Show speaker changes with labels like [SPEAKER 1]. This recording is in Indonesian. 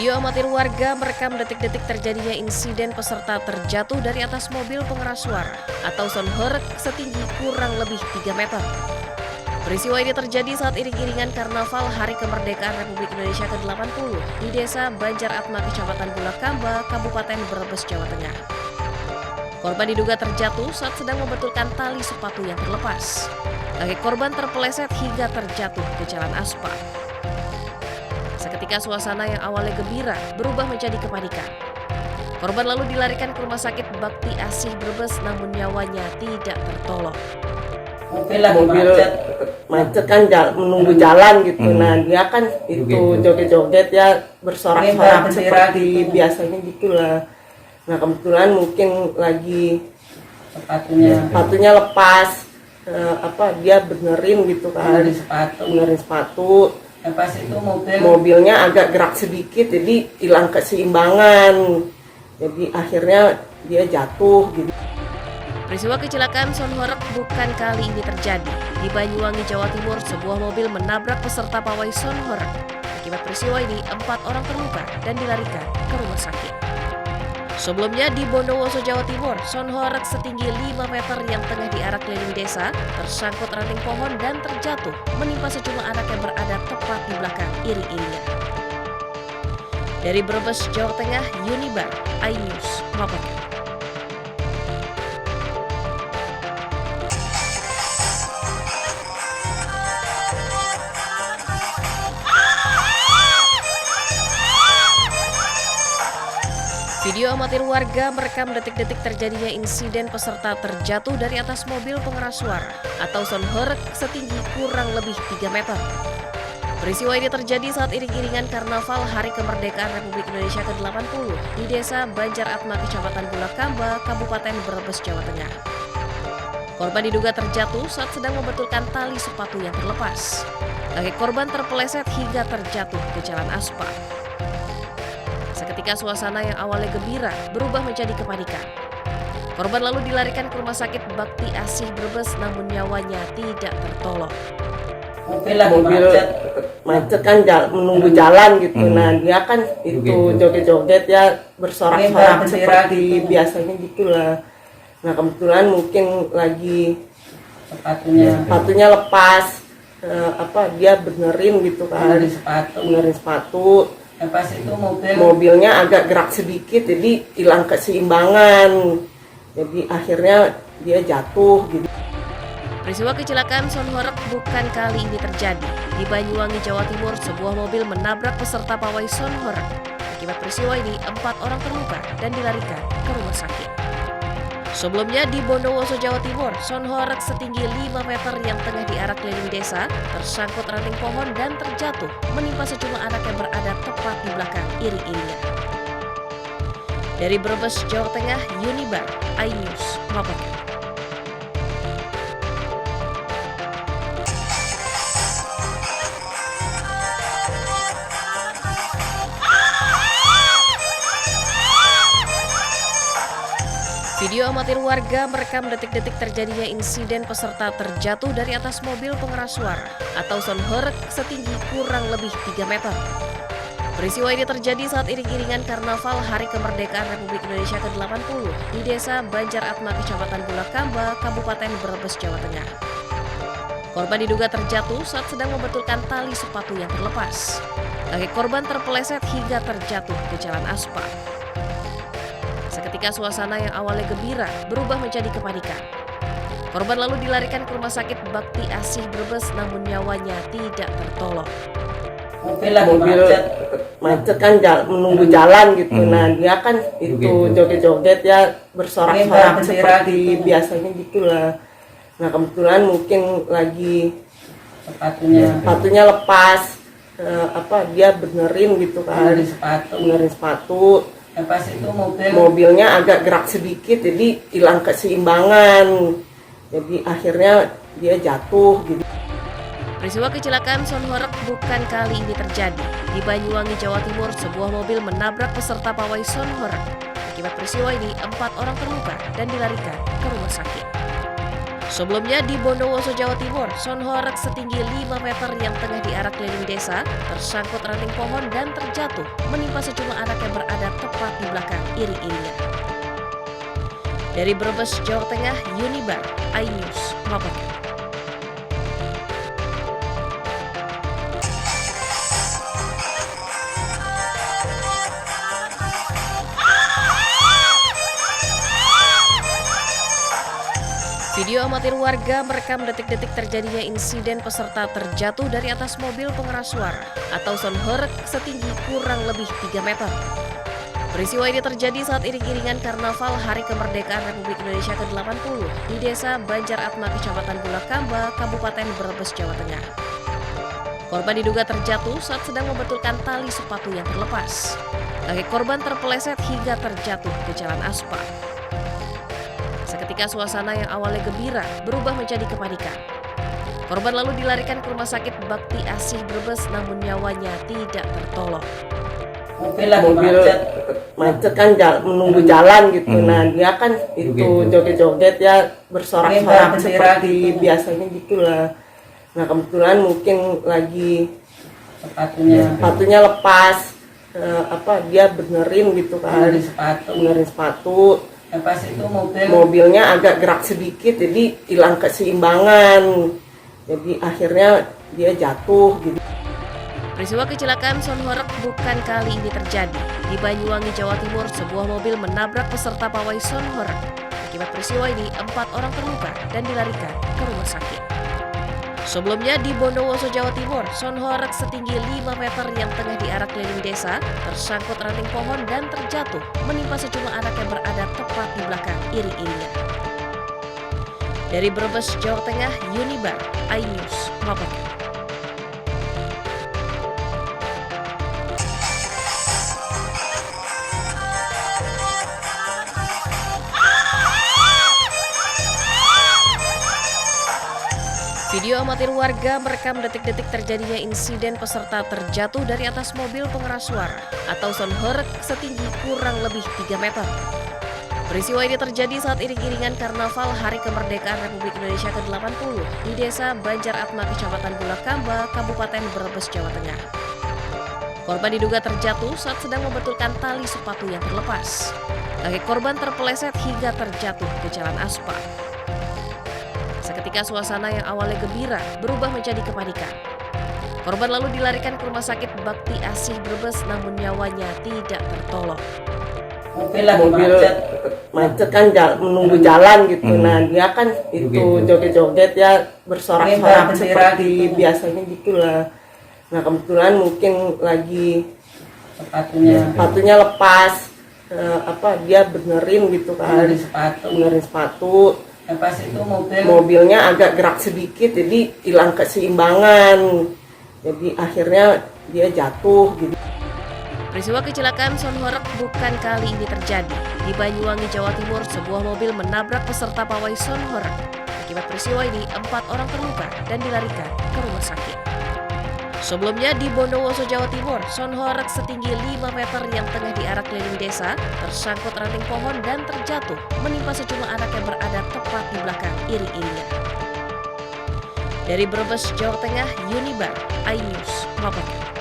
[SPEAKER 1] Video amatir warga merekam detik-detik terjadinya insiden peserta terjatuh dari atas mobil pengeras suara atau soundhoreg setinggi kurang lebih 3 meter. Peristiwa ini terjadi saat iring-iringan Karnaval Hari Kemerdekaan Republik Indonesia ke-80 di Desa Banjar Atma, Kecamatan Bulakamba, Kabupaten Brebes, Jawa Tengah. Korban diduga terjatuh saat sedang membetulkan tali sepatu yang terlepas. Kaki korban terpeleset hingga terjatuh ke jalan aspal. Seketika suasana yang awalnya gembira berubah menjadi kepanikan. Korban lalu dilarikan ke Rumah Sakit Bakti Asih Brebes, namun nyawanya tidak tertolong.
[SPEAKER 2] Mobil macet kan menunggu jalan gitu. Nah dia kan itu joget-joget ya, bersorak-sorak seperti biasanya gitulah. Nah kebetulan mungkin lagi sepatunya lepas, dia benerin gitu kan, benerin sepatu.
[SPEAKER 3] Pas itu
[SPEAKER 2] mobilnya agak gerak sedikit, jadi hilang keseimbangan. Jadi akhirnya dia jatuh gitu.
[SPEAKER 1] Peristiwa kecelakaan soundhoreg bukan kali ini terjadi. Di Banyuwangi, Jawa Timur, sebuah mobil menabrak peserta pawai soundhoreg. Akibat peristiwa ini, 4 orang terluka dan dilarikan ke rumah sakit. Sebelumnya di Bondowoso, Jawa Timur, soundhoreg setinggi 5 meter yang tengah diarak keliling desa tersangkut ranting pohon dan terjatuh menimpa sejumlah anak yang berada tepat di belakang iring-iringan. Dari Brebes, Jawa Tengah, Yunibar, iNews melaporkan. Video amatir warga merekam detik-detik terjadinya insiden peserta terjatuh dari atas mobil pengeras suara atau soundhoreg setinggi kurang lebih 3 meter. Peristiwa ini terjadi saat iring-iringan Karnaval Hari Kemerdekaan Republik Indonesia ke-80 di Desa Banjar Atma, Kecamatan Bulakamba, Kabupaten Brebes, Jawa Tengah. Korban diduga terjatuh saat sedang membetulkan tali sepatu yang terlepas. Kaki korban terpeleset hingga terjatuh ke jalan aspal. Seketika suasana yang awalnya gembira berubah menjadi kepanikan. Korban lalu dilarikan ke Rumah Sakit Bakti Asih Brebes, namun nyawanya tidak tertolong.
[SPEAKER 2] Mobil macet kan menunggu jalan gitu. Nah dia kan itu joget-joget ya, bersorak-sorak seperti biasanya gitulah. Nah kebetulan mungkin lagi sepatunya lepas, dia benerin gitu kan, benerin sepatu.
[SPEAKER 3] Pas itu
[SPEAKER 2] mobilnya agak gerak sedikit, jadi hilang keseimbangan. Jadi akhirnya dia jatuh gitu.
[SPEAKER 1] Peristiwa kecelakaan soundhoreg bukan kali ini terjadi. Di Banyuwangi, Jawa Timur, sebuah mobil menabrak peserta pawai soundhoreg. Akibat peristiwa ini, 4 orang terluka dan dilarikan ke rumah sakit. Sebelumnya di Bondowoso, Jawa Timur, soundhoreg setinggi 5 meter yang tengah diarak keliling desa tersangkut ranting pohon dan terjatuh menimpa sejumlah anak yang berada tepat di belakang iring-iringan. Dari Brebes, Jawa Tengah, Yunibar, iNews melaporkan. Video amatir warga merekam detik-detik terjadinya insiden peserta terjatuh dari atas mobil pengeras suara atau soundhoreg setinggi kurang lebih 3 meter. Peristiwa ini terjadi saat iring-iringan Karnaval Hari Kemerdekaan Republik Indonesia ke-80 di Desa Banjar Atma, Kecamatan Bulakamba, Kabupaten Brebes, Jawa Tengah. Korban diduga terjatuh saat sedang membetulkan tali sepatu yang terlepas. Kaki korban terpeleset hingga terjatuh ke jalan aspal. Seketika suasana yang awalnya gembira berubah menjadi kepanikan. Korban lalu dilarikan ke Rumah Sakit Bakti Asih Brebes, namun nyawanya tidak tertolong.
[SPEAKER 2] Mobil macet kan menunggu jalan gitu. Nah dia kan itu joget-joget ya, bersorak-sorak seperti biasanya gitulah. Nah kebetulan mungkin lagi sepatunya lepas, dia benerin gitu kan, benerin sepatu.
[SPEAKER 3] Pas itu
[SPEAKER 2] mobilnya agak gerak sedikit, jadi hilang keseimbangan. Jadi akhirnya dia jatuh gitu.
[SPEAKER 1] Peristiwa kecelakaan soundhoreg bukan kali ini terjadi. Di Banyuwangi, Jawa Timur, sebuah mobil menabrak peserta pawai soundhoreg. Akibat peristiwa ini, 4 orang terluka dan dilarikan ke rumah sakit. Sebelumnya di Bondowoso, Jawa Timur, sonhoreg setinggi 5 meter yang tengah diarak keliling desa tersangkut ranting pohon dan terjatuh menimpa sejumlah anak yang berada tepat di belakang iring-iringan. Dari Brebes, Jawa Tengah, Yunibar, iNews melaporkan. Video amatir warga merekam detik-detik terjadinya insiden peserta terjatuh dari atas mobil pengeras suara atau sonhoreg setinggi kurang lebih 3 meter. Peristiwa ini terjadi saat iring-iringan Karnaval Hari Kemerdekaan Republik Indonesia ke-80 di Desa Banjar Atma, Kecamatan Bulakamba, Kabupaten Brebes, Jawa Tengah. Korban diduga terjatuh saat sedang membetulkan tali sepatu yang terlepas. Kaki korban terpeleset hingga terjatuh ke jalan aspal. Seketika suasana yang awalnya gembira berubah menjadi kepanikan. Korban lalu dilarikan ke Rumah Sakit Bakti Asih Brebes, namun nyawanya tidak tertolong.
[SPEAKER 2] Mobil macet kan menunggu jalan gitu. Nah dia kan itu joget-joget ya, bersorak-sorak seperti biasanya gitulah. Nah kebetulan mungkin lagi sepatunya lepas, dia benerin gitu kan, benerin sepatu.
[SPEAKER 3] Pas itu
[SPEAKER 2] mobilnya agak gerak sedikit, jadi hilang keseimbangan, jadi akhirnya dia jatuh gitu.
[SPEAKER 1] Peristiwa kecelakaan sonhoreg bukan kali ini terjadi. Di Banyuwangi, Jawa Timur, sebuah mobil menabrak peserta pawai sonhoreg. Akibat peristiwa ini 4 orang terluka dan dilarikan ke rumah sakit. Sebelumnya di Bondowoso, Jawa Timur, sonhoreg setinggi 5 meter yang tengah diarak keliling desa tersangkut ranting pohon dan terjatuh menimpa sejumlah anak yang berada tepat di belakang iring-iringan. Dari Brebes, Jawa Tengah, Yunibar, iNews melaporkan. Video amatir warga merekam detik-detik terjadinya insiden peserta terjatuh dari atas mobil pengeras suara atau sonhoreg setinggi kurang lebih 3 meter. Peristiwa ini terjadi saat iring-iringan Karnaval Hari Kemerdekaan Republik Indonesia ke-80 di Desa Banjar Atma, Kecamatan Bulakamba, Kabupaten Brebes, Jawa Tengah. Korban diduga terjatuh saat sedang membetulkan tali sepatu yang terlepas. Kaki korban terpeleset hingga terjatuh ke jalan aspal. Seketika suasana yang awalnya gembira berubah menjadi kepanikan. Korban lalu dilarikan ke Rumah Sakit Bakti Asih Brebes, namun nyawanya tidak tertolong.
[SPEAKER 2] Mobil macet kan menunggu jalan gitu. Nah dia kan itu joget-joget ya, bersorak-sorak seperti biasanya gitulah. Nah kebetulan mungkin lagi sepatunya lepas, dia benerin gitu kan, benerin sepatu.
[SPEAKER 3] Pas itu
[SPEAKER 2] mobilnya agak gerak sedikit, jadi hilang keseimbangan, jadi akhirnya dia jatuh gitu.
[SPEAKER 1] Peristiwa kecelakaan sonhoreg bukan kali ini terjadi. Di Banyuwangi, Jawa Timur, sebuah mobil menabrak peserta pawai sonhoreg. Akibat peristiwa ini 4 orang terluka dan dilarikan ke rumah sakit. Sebelumnya di Bondowoso, Jawa Timur, sonhoreg setinggi 5 meter yang tengah diarak keliling desa tersangkut ranting pohon dan terjatuh menimpa sejumlah anak yang berada tepat di belakang iring-iringan. Dari Brebes, Jawa Tengah, Yunibar, iNews melaporkan.